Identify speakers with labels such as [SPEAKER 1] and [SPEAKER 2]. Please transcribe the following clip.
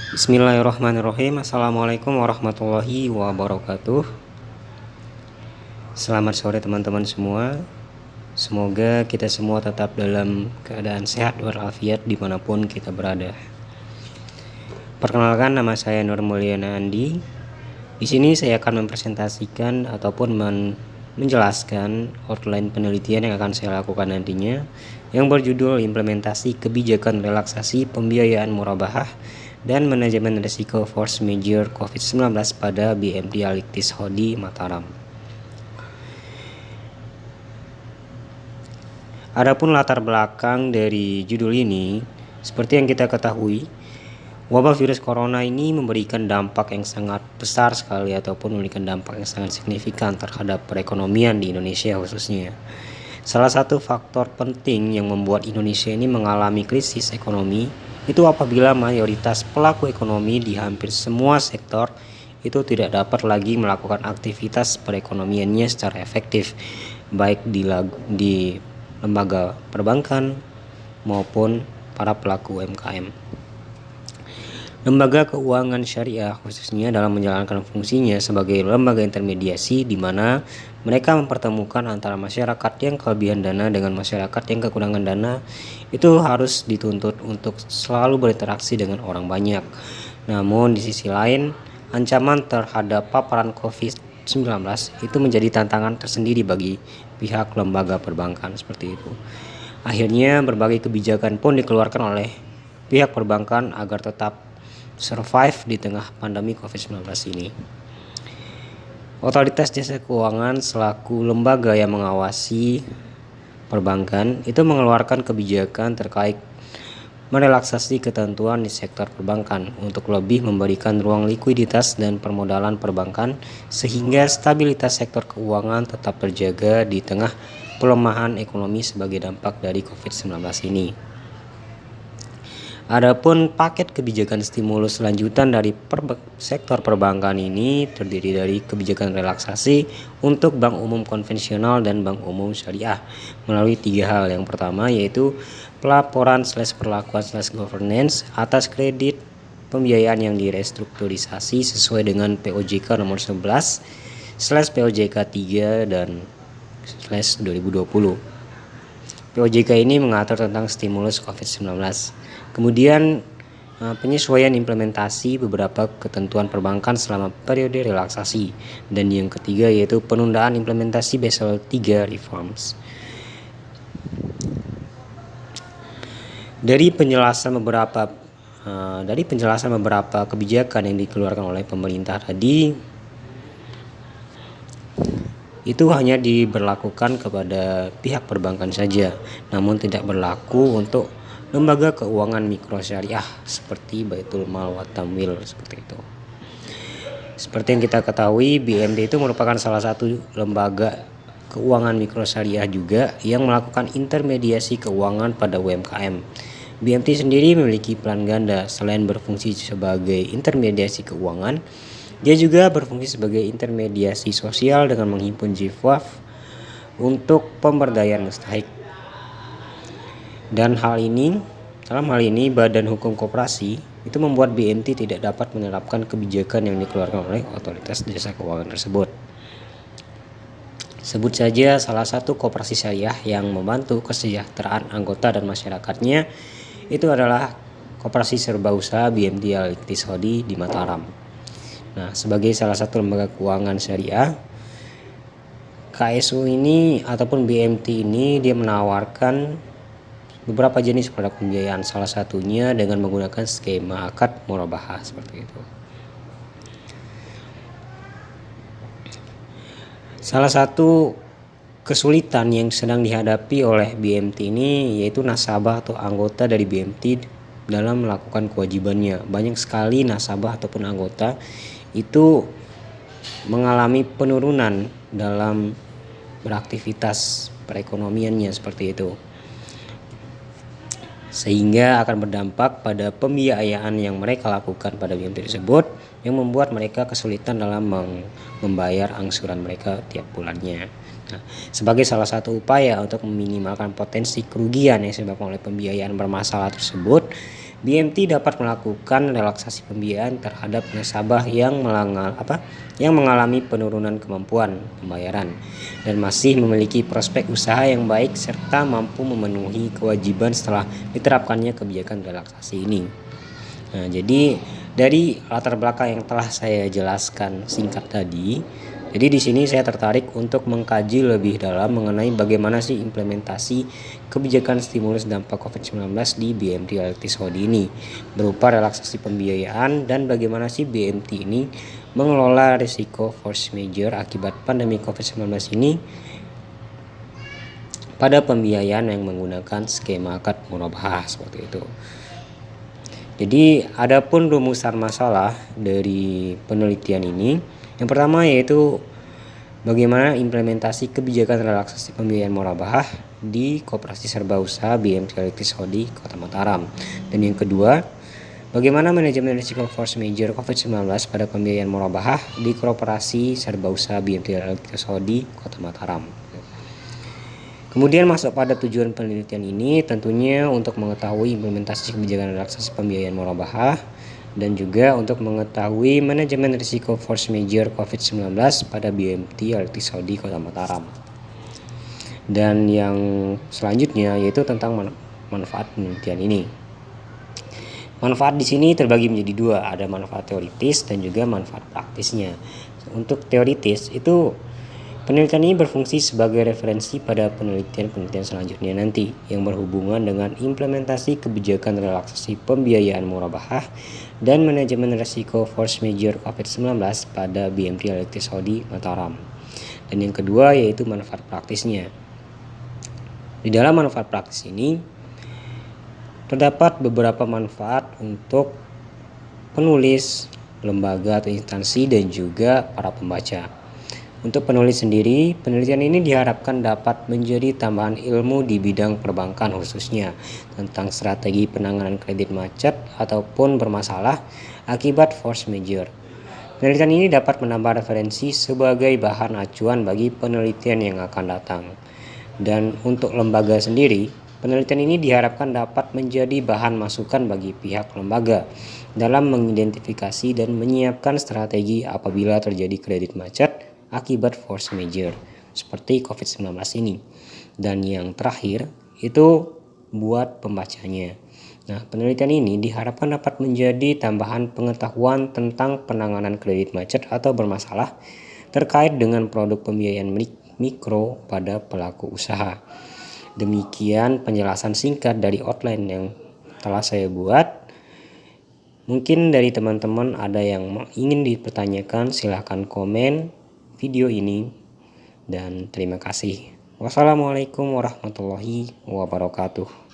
[SPEAKER 1] Bismillahirrahmanirrahim. Assalamualaikum warahmatullahi wabarakatuh. Selamat sore teman-teman semua. Semoga kita semua tetap dalam keadaan sehat walafiat dimanapun kita berada. Perkenalkan, nama saya Nur Mulyana Andi. Di sini saya akan mempresentasikan ataupun menjelaskan outline penelitian yang akan saya lakukan nantinya, yang berjudul Implementasi Kebijakan Relaksasi Pembiayaan Murabahah dan Manajemen Risiko Force Majeure COVID-19 pada BMT Aliktis Hodi Mataram. Adapun latar belakang dari judul ini, seperti yang kita ketahui, wabah virus corona ini memberikan dampak yang sangat besar sekali ataupun memberikan dampak yang sangat signifikan terhadap perekonomian di Indonesia khususnya. Salah satu faktor penting yang membuat Indonesia ini mengalami krisis ekonomi itu apabila mayoritas pelaku ekonomi di hampir semua sektor itu tidak dapat lagi melakukan aktivitas perekonomiannya secara efektif, baik di lembaga perbankan maupun para pelaku UMKM. Lembaga keuangan syariah khususnya dalam menjalankan fungsinya sebagai lembaga intermediasi di mana mereka mempertemukan antara masyarakat yang kelebihan dana dengan masyarakat yang kekurangan dana, itu harus dituntut untuk selalu berinteraksi dengan orang banyak. Namun di sisi lain, ancaman terhadap paparan COVID-19 itu menjadi tantangan tersendiri bagi pihak lembaga perbankan seperti itu. Akhirnya berbagai kebijakan pun dikeluarkan oleh pihak perbankan agar tetap survive di tengah pandemi COVID-19 ini. Otoritas Jasa Keuangan selaku lembaga yang mengawasi perbankan itu mengeluarkan kebijakan terkait merelaksasi ketentuan di sektor perbankan untuk lebih memberikan ruang likuiditas dan permodalan perbankan sehingga stabilitas sektor keuangan tetap terjaga di tengah pelemahan ekonomi sebagai dampak dari COVID-19 ini. Adapun paket kebijakan stimulus lanjutan dari sektor perbankan ini terdiri dari kebijakan relaksasi untuk bank umum konvensional dan bank umum syariah melalui 3 hal. Yang pertama yaitu pelaporan/perlakuan/governance atas kredit pembiayaan yang direstrukturisasi sesuai dengan POJK nomor 11/POJK 3 dan /2020. POJK ini mengatur tentang stimulus COVID-19. Kemudian penyesuaian implementasi beberapa ketentuan perbankan selama periode relaksasi. Dan yang ketiga yaitu penundaan implementasi Basel III reforms. Dari penjelasan beberapa kebijakan yang dikeluarkan oleh pemerintah tadi, itu hanya diberlakukan kepada pihak perbankan saja, namun tidak berlaku untuk lembaga keuangan mikro syariah seperti Baitul Mal wa Tamwil seperti itu. Seperti yang kita ketahui, BMT itu merupakan salah satu lembaga keuangan mikro syariah juga yang melakukan intermediasi keuangan pada UMKM. BMT sendiri memiliki peran ganda. Selain berfungsi sebagai intermediasi keuangan, dia juga berfungsi sebagai intermediasi sosial dengan menghimpun JIFWAF untuk pemberdayaan mustahik. Dan dalam hal ini Badan Hukum Koperasi itu membuat BMT tidak dapat menerapkan kebijakan yang dikeluarkan oleh otoritas jasa keuangan tersebut. Sebut saja salah satu koperasi syariah yang membantu kesejahteraan anggota dan masyarakatnya itu adalah Koperasi Serba Usaha BMT Aliktis Hodi di Mataram. Nah, sebagai salah satu lembaga keuangan syariah, KSU ini ataupun BMT ini dia menawarkan beberapa jenis produk pembiayaan, salah satunya dengan menggunakan skema akad murabahah seperti itu. Salah satu kesulitan yang sedang dihadapi oleh BMT ini yaitu nasabah atau anggota dari BMT dalam melakukan kewajibannya. Banyak sekali nasabah ataupun anggota itu mengalami penurunan dalam beraktivitas perekonomiannya seperti itu, sehingga akan berdampak pada pembiayaan yang mereka lakukan pada BMT tersebut yang membuat mereka kesulitan dalam membayar angsuran mereka tiap bulannya. Nah, sebagai salah satu upaya untuk meminimalkan potensi kerugian yang disebabkan oleh pembiayaan bermasalah tersebut, BMT dapat melakukan relaksasi pembiayaan terhadap nasabah yang mengalami penurunan kemampuan pembayaran dan masih memiliki prospek usaha yang baik serta mampu memenuhi kewajiban setelah diterapkannya kebijakan relaksasi ini. Nah, jadi dari latar belakang yang telah saya jelaskan singkat tadi, jadi di sini saya tertarik untuk mengkaji lebih dalam mengenai bagaimana sih implementasi kebijakan stimulus dampak COVID-19 di BMT Elective Saudi ini berupa relaksasi pembiayaan dan bagaimana sih BMT ini mengelola risiko force majeure akibat pandemi COVID-19 ini pada pembiayaan yang menggunakan skema akad murabahah seperti itu. Jadi adapun rumusan masalah dari penelitian ini, yang pertama yaitu bagaimana implementasi kebijakan relaksasi pembiayaan murabahah di Koperasi Serba Usaha BMT Elective Saudi Kota Mataram. Dan yang kedua, bagaimana manajemen risiko force majeure COVID-19 pada pembiayaan murabahah di Koperasi Serba Usaha BMT Elective Saudi Kota Mataram. Kemudian masuk pada tujuan penelitian ini tentunya untuk mengetahui implementasi kebijakan relaksasi pembiayaan murabahah dan juga untuk mengetahui manajemen risiko force majeure COVID-19 pada BMT Elective Saudi Kota Mataram. Dan yang selanjutnya yaitu tentang manfaat penelitian ini. Manfaat di sini terbagi menjadi dua, ada manfaat teoritis dan juga manfaat praktisnya. Untuk teoritis itu penelitian ini berfungsi sebagai referensi pada penelitian-penelitian selanjutnya nanti yang berhubungan dengan implementasi kebijakan relaksasi pembiayaan murabahah dan manajemen risiko force majeure COVID-19 pada BMT Elective Saudi Mataram. Dan yang kedua yaitu manfaat praktisnya. Di dalam manfaat praktis ini terdapat beberapa manfaat untuk penulis, lembaga atau instansi dan juga para pembaca. Untuk penulis sendiri, penelitian ini diharapkan dapat menjadi tambahan ilmu di bidang perbankan khususnya tentang strategi penanganan kredit macet ataupun bermasalah akibat force majeure. Penelitian ini dapat menambah referensi sebagai bahan acuan bagi penelitian yang akan datang. Dan untuk lembaga sendiri, penelitian ini diharapkan dapat menjadi bahan masukan bagi pihak lembaga dalam mengidentifikasi dan menyiapkan strategi apabila terjadi kredit macet akibat force majeure seperti COVID-19 ini. Dan yang terakhir itu buat pembacanya. Nah, penelitian ini diharapkan dapat menjadi tambahan pengetahuan tentang penanganan kredit macet atau bermasalah terkait dengan produk pembiayaan mikro pada pelaku usaha. Demikian penjelasan singkat dari outline yang telah saya buat. Mungkin dari teman-teman ada yang ingin dipertanyakan, silahkan komen video ini dan terima kasih. Wassalamualaikum warahmatullahi wabarakatuh.